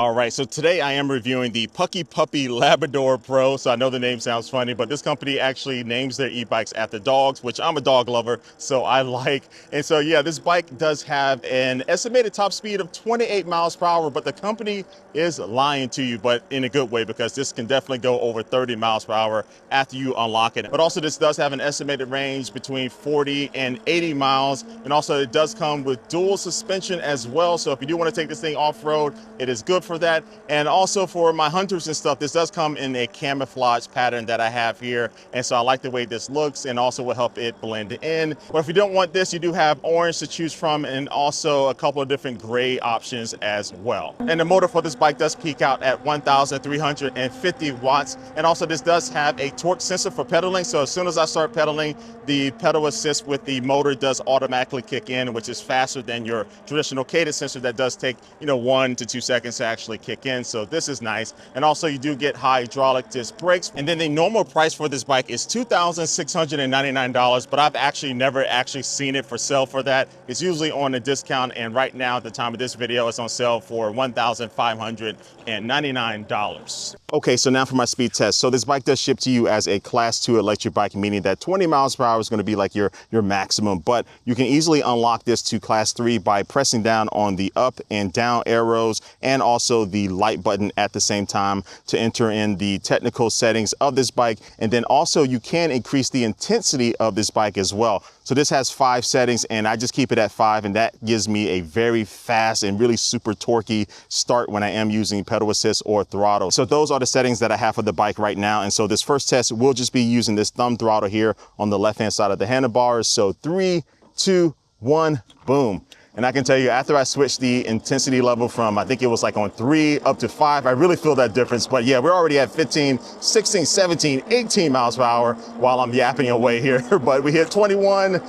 All right, so today I am reviewing the Puckipuppy Labrador Pro. So I know the name sounds funny, but this company actually names their e-bikes after dogs, which I'm a dog lover, so I like. And so yeah, this bike does have an estimated top speed of 28 miles per hour, but the company is lying to you, but in a good way, because this can definitely go over 30 miles per hour after you unlock it. But also this does have an estimated range between 40 and 80 miles. And also it does come with dual suspension as well. So if you do want to take this thing off-road, it is good for that. And also for my hunters and stuff, this does come in a camouflage pattern that I have here. And so I like the way this looks, and also will help it blend in. But if you don't want this, you do have orange to choose from, and also a couple of different gray options as well. And the motor for this bike does peak out at 1,350 watts. And also this does have a torque sensor for pedaling. So as soon as I start pedaling, the pedal assist with the motor does automatically kick in, which is faster than your traditional cadence sensor that does take, 1 to 2 seconds to actually kick in. So this is nice. And also you do get hydraulic disc brakes. And then the normal price for this bike is $2,699, but I've actually never seen it for sale for that. It's usually on a discount, and right now at the time of this video, it's on sale for $1,599. Okay, so now for my speed test. So this bike does ship to you as a class 2 electric bike, meaning that 20 miles per hour is going to be like your maximum, but you can easily unlock this to class 3 by pressing down on the up and down arrows, and also the light button at the same time to enter in the technical settings of this bike. And then also you can increase the intensity of this bike as well. So this has 5 settings, and I just keep it at 5, and that gives me a very fast and really super torquey start when I am using pedal assist or throttle. So those are the settings that I have for the bike right now. And so this first test will just be using this thumb throttle here on the left-hand side of the handlebars. So 3, 2, 1, boom. And I can tell you, after I switched the intensity level from, I think it was like on 3 up to 5, I really feel that difference. But yeah, we're already at 15, 16, 17, 18 miles per hour while I'm yapping away here. But we hit 21,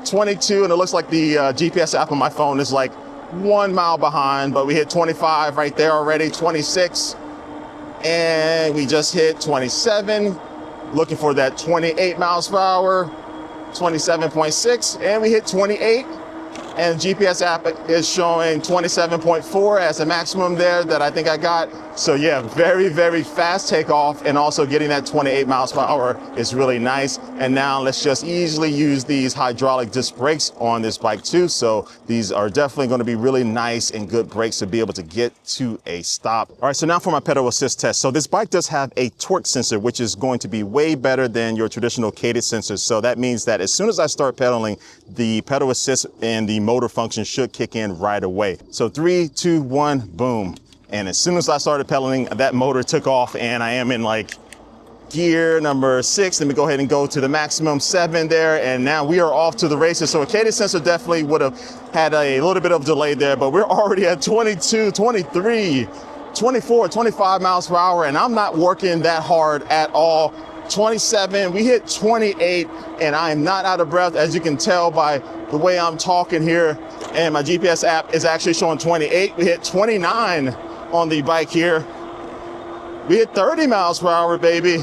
22, and it looks like the GPS app on my phone is like 1 mile behind, but we hit 25 right there already, 26, and we just hit 27, looking for that 28 miles per hour, 27.6, and we hit 28. And GPS app is showing 27.4 as the maximum there that I think I got. So yeah, very, very fast takeoff, and also getting that 28 miles per hour is really nice. And now let's just easily use these hydraulic disc brakes on this bike too. So these are definitely going to be really nice and good brakes to be able to get to a stop. All right, so now for my pedal assist test. So this bike does have a torque sensor, which is going to be way better than your traditional cadence sensors. So that means that as soon as I start pedaling, the pedal assist and the motor function should kick in right away. So 3, 2, 1, boom. And as soon as I started pedaling, that motor took off, and I am in like gear number 6. Let me go ahead and go to the maximum 7 there. And now we are off to the races. So a cadence sensor definitely would have had a little bit of delay there, but we're already at 22, 23, 24, 25 miles per hour. And I'm not working that hard at all. 27, we hit 28, and I am not out of breath, as you can tell by the way I'm talking here. And my GPS app is actually showing 28. We hit 29 on the bike here. We hit 30 miles per hour, baby.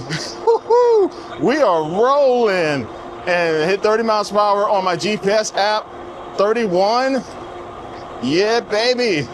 We are rolling, and hit 30 miles per hour on my GPS app. 31, yeah, baby.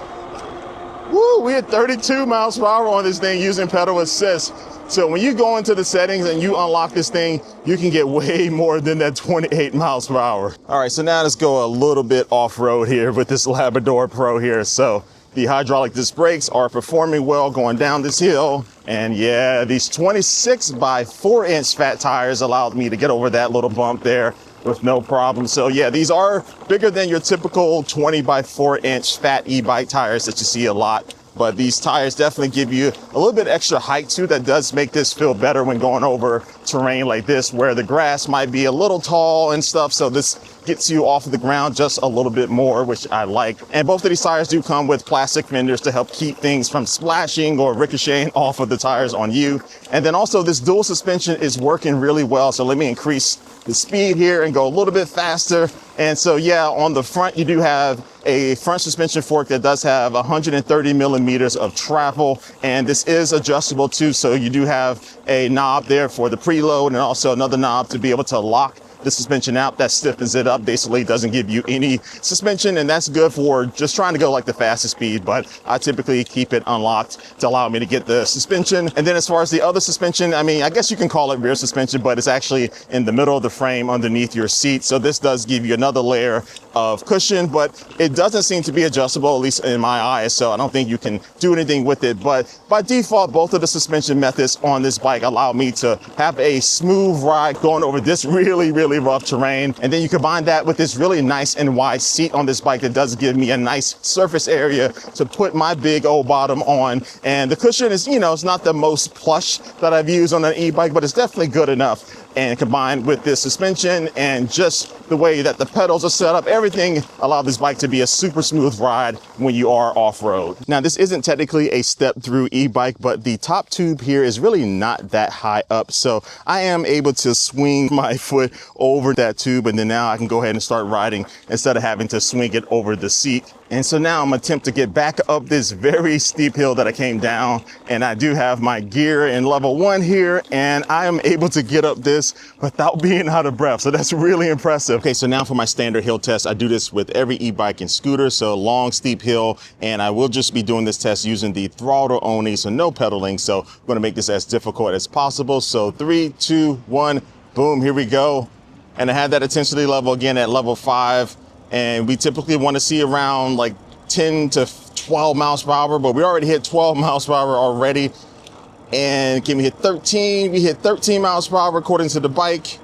Woo, we hit 32 miles per hour on this thing using pedal assist. So when you go into the settings and you unlock this thing, you can get way more than that 28 miles per hour. All right, so now let's go a little bit off-road here with this Labrador Pro here. So the hydraulic disc brakes are performing well going down this hill. And yeah, these 26 by 4-inch fat tires allowed me to get over that little bump there with no problem. So yeah, these are bigger than your typical 20 by 4-inch fat e-bike tires that you see a lot. But these tires definitely give you a little bit extra height too. That does make this feel better when going over terrain like this, where the grass might be a little tall and stuff. So this gets you off of the ground just a little bit more, which I like. And both of these tires do come with plastic fenders to help keep things from splashing or ricocheting off of the tires on you. And then also this dual suspension is working really well. So let me increase the speed here and go a little bit faster. And so yeah, on the front, you do have a front suspension fork that does have 130 millimeters of travel, and this is adjustable too. So you do have a knob there for the preload, and also another knob to be able to lock the suspension out. That stiffens it up, basically doesn't give you any suspension, and that's good for just trying to go like the fastest speed, but I typically keep it unlocked to allow me to get the suspension. And then as far as the other suspension, I mean, I guess you can call it rear suspension, but it's actually in the middle of the frame underneath your seat. So this does give you another layer of cushion, but it doesn't seem to be adjustable, at least in my eyes, so I don't think you can do anything with it. But by default, both of the suspension methods on this bike allow me to have a smooth ride going over this really, really rough terrain. And then you combine that with this really nice and wide seat on this bike that does give me a nice surface area to put my big old bottom on. And the cushion is, you know, it's not the most plush that I've used on an e-bike, but it's definitely good enough. And combined with this suspension and just the way that the pedals are set up, everything allows this bike to be a super smooth ride when you are off-road. Now, this isn't technically a step-through e-bike, but the top tube here is really not that high up. So I am able to swing my foot over that tube, and then now I can go ahead and start riding instead of having to swing it over the seat. And so now I'm attempt to get back up this very steep hill that I came down, and I do have my gear in level 1 here, and I am able to get up this without being out of breath. So that's really impressive. Okay, so now for my standard hill test, I do this with every e-bike and scooter. So long, steep hill, and I will just be doing this test using the throttle only, so no pedaling. So I'm gonna make this as difficult as possible. So 3, 2, 1, boom, here we go. And I have that intensity level again at level 5. And we typically want to see around like 10 to 12 miles per hour, but we already hit 12 miles per hour already. And can we hit 13? We hit 13 miles per hour according to the bike.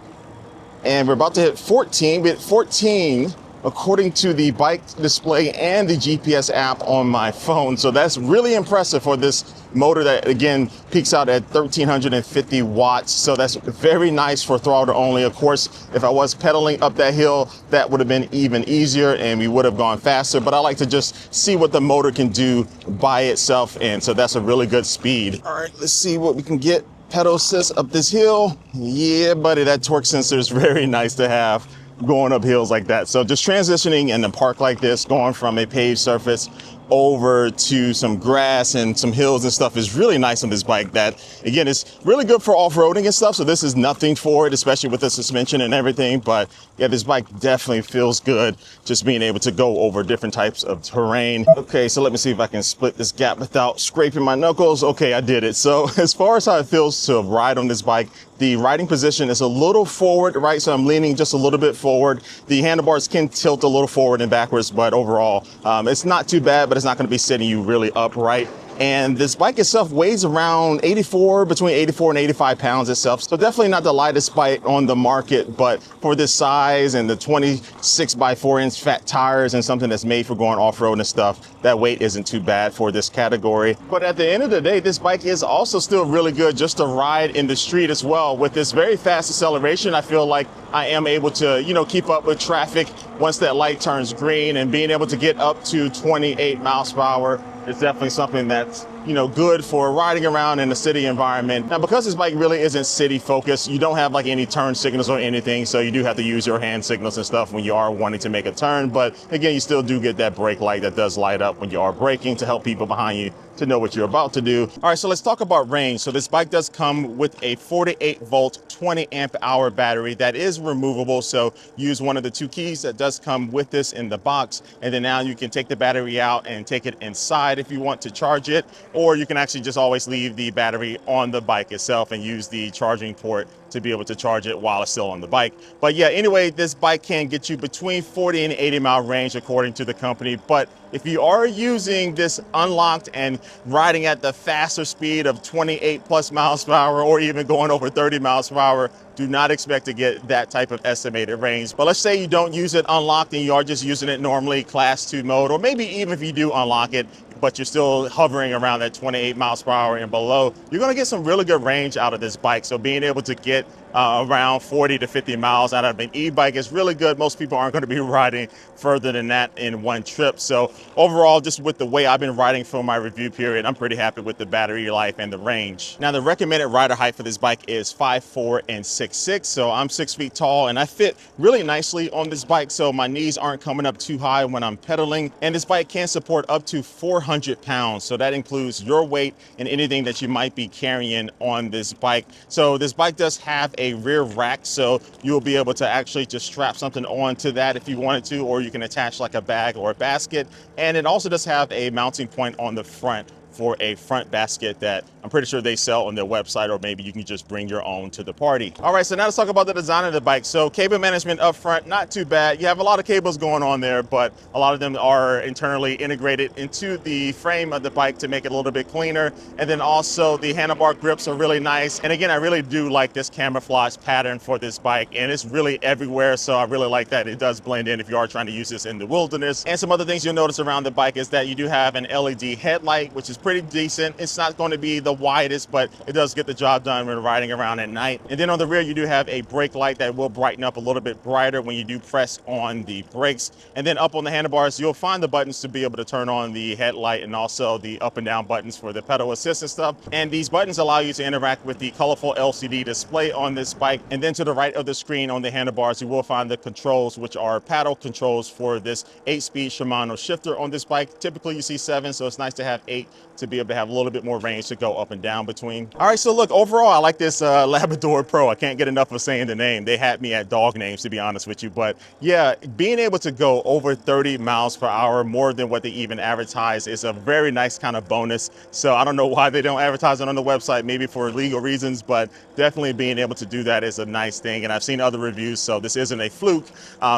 And we're about to hit 14. We hit 14 according to the bike display and the GPS app on my phone. So that's really impressive for this motor that, again, peaks out at 1,350 watts. So that's very nice for throttle only. Of course, if I was pedaling up that hill, that would have been even easier and we would have gone faster. But I like to just see what the motor can do by itself. And so that's a really good speed. All right, let's see what we can get. Pedal assist up this hill. Yeah, buddy, that torque sensor is very nice to have going up hills like that. So just transitioning in a park like this, going from a paved surface over to some grass and some hills and stuff is really nice on this bike. That, again, is really good for off-roading and stuff. So this is nothing for it, especially with the suspension and everything. But yeah, this bike definitely feels good just being able to go over different types of terrain. Okay, so let me see if I can split this gap without scraping my knuckles. Okay, I did it. So as far as how it feels to ride on this bike, the riding position is a little forward, right? So I'm leaning just a little bit forward. The handlebars can tilt a little forward and backwards, but overall, it's not too bad, but it's not going to be sitting you really upright. And this bike itself weighs around between 84 and 85 pounds itself. So definitely not the lightest bike on the market, but for this size and the 26 by 4 inch fat tires and something that's made for going off-road and stuff, that weight isn't too bad for this category. But at the end of the day, this bike is also still really good just to ride in the street as well. With this very fast acceleration, I feel like I am able to, you know, keep up with traffic once that light turns green, and being able to get up to 28 miles per hour is definitely something that's, you know, good for riding around in a city environment. Now, because this bike really isn't city focused, you don't have like any turn signals or anything. So you do have to use your hand signals and stuff when you are wanting to make a turn. But again, you still do get that brake light that does light up when you are braking to help people behind you to know what you're about to do. All right, so let's talk about range. So this bike does come with a 48 volt, 20 amp hour battery that is removable. So use one of the 2 keys that does come with this in the box. And then now you can take the battery out and take it inside if you want to charge it, or you can actually just always leave the battery on the bike itself and use the charging port to be able to charge it while it's still on the bike. But yeah, anyway, this bike can get you between 40 and 80 mile range according to the company. But if you are using this unlocked and riding at the faster speed of 28 plus miles per hour, or even going over 30 miles per hour, do not expect to get that type of estimated range. But let's say you don't use it unlocked and you are just using it normally class 2 mode, or maybe even if you do unlock it, but you're still hovering around that 28 miles per hour and below, you're gonna get some really good range out of this bike. So being able to get around 40 to 50 miles out of an e-bike is really good. Most people aren't gonna be riding further than that in one trip. So overall, just with the way I've been riding for my review period, I'm pretty happy with the battery life and the range. Now, the recommended rider height for this bike is 5'4" and 6'6". So I'm 6 feet tall and I fit really nicely on this bike. So my knees aren't coming up too high when I'm pedaling. And this bike can support up to 400 pounds. So that includes your weight and anything that you might be carrying on this bike. So this bike does have a rear rack, so you'll be able to actually just strap something onto that if you wanted to, or you can attach like a bag or a basket. And it also does have a mounting point on the front for a front basket that I'm pretty sure they sell on their website, or maybe you can just bring your own to the party. All right, so now let's talk about the design of the bike. So cable management up front, not too bad. You have a lot of cables going on there, but a lot of them are internally integrated into the frame of the bike to make it a little bit cleaner. And then also the handlebar grips are really nice. And again, I really do like this camouflage pattern for this bike, and it's really everywhere. So I really like that it does blend in if you are trying to use this in the wilderness. And some other things you'll notice around the bike is that you do have an LED headlight, which is pretty decent. It's not going to be the widest, but it does get the job done when riding around at night. And then on the rear, you do have a brake light that will brighten up a little bit brighter when you do press on the brakes. And then up on the handlebars, you'll find the buttons to be able to turn on the headlight, and also the up and down buttons for the pedal assist and stuff. And these buttons allow you to interact with the colorful LCD display on this bike. And then to the right of the screen on the handlebars, you will find the controls, which are paddle controls for this 8-speed Shimano shifter on this bike. Typically you see 7, so it's nice to have 8 to be able to have a little bit more range to go up and down between. All right, so look, overall, I like this Labrador Pro. I can't get enough of saying the name. They had me at dog names, to be honest with you. But yeah, being able to go over 30 miles per hour, more than what they even advertise, is a very nice kind of bonus. So I don't know why they don't advertise it on the website, maybe for legal reasons, but definitely being able to do that is a nice thing. And I've seen other reviews, so this isn't a fluke.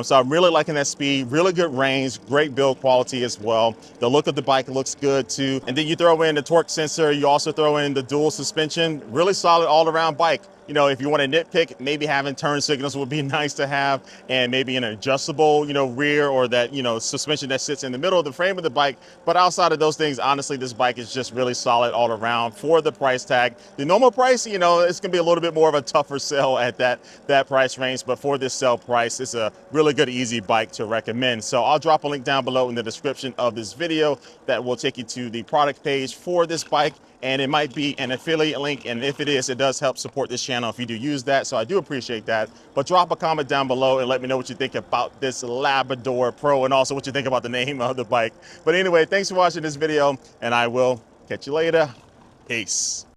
So I'm really liking that speed, really good range, great build quality as well. The look of the bike looks good too. And then you throw in the torque sensor, you also throw in the dual suspension, really solid all around bike. You know, if you want to nitpick, maybe having turn signals would be nice to have, and maybe an adjustable, you know, rear, or that, you know, suspension that sits in the middle of the frame of the bike. But outside of those things, honestly, this bike is just really solid all around for the price tag. The normal price, you know, it's gonna be a little bit more of a tougher sell at that price range, but for this sell price, it's a really good, easy bike to recommend. So I'll drop a link down below in the description of this video that will take you to the product page for this bike. And it might be an affiliate link, and if it is, it does help support this channel if you do use that, so I do appreciate that. But drop a comment down below and let me know what you think about this Labrador Pro, and also what you think about the name of the bike. But anyway, thanks for watching this video, and I will catch you later. Peace.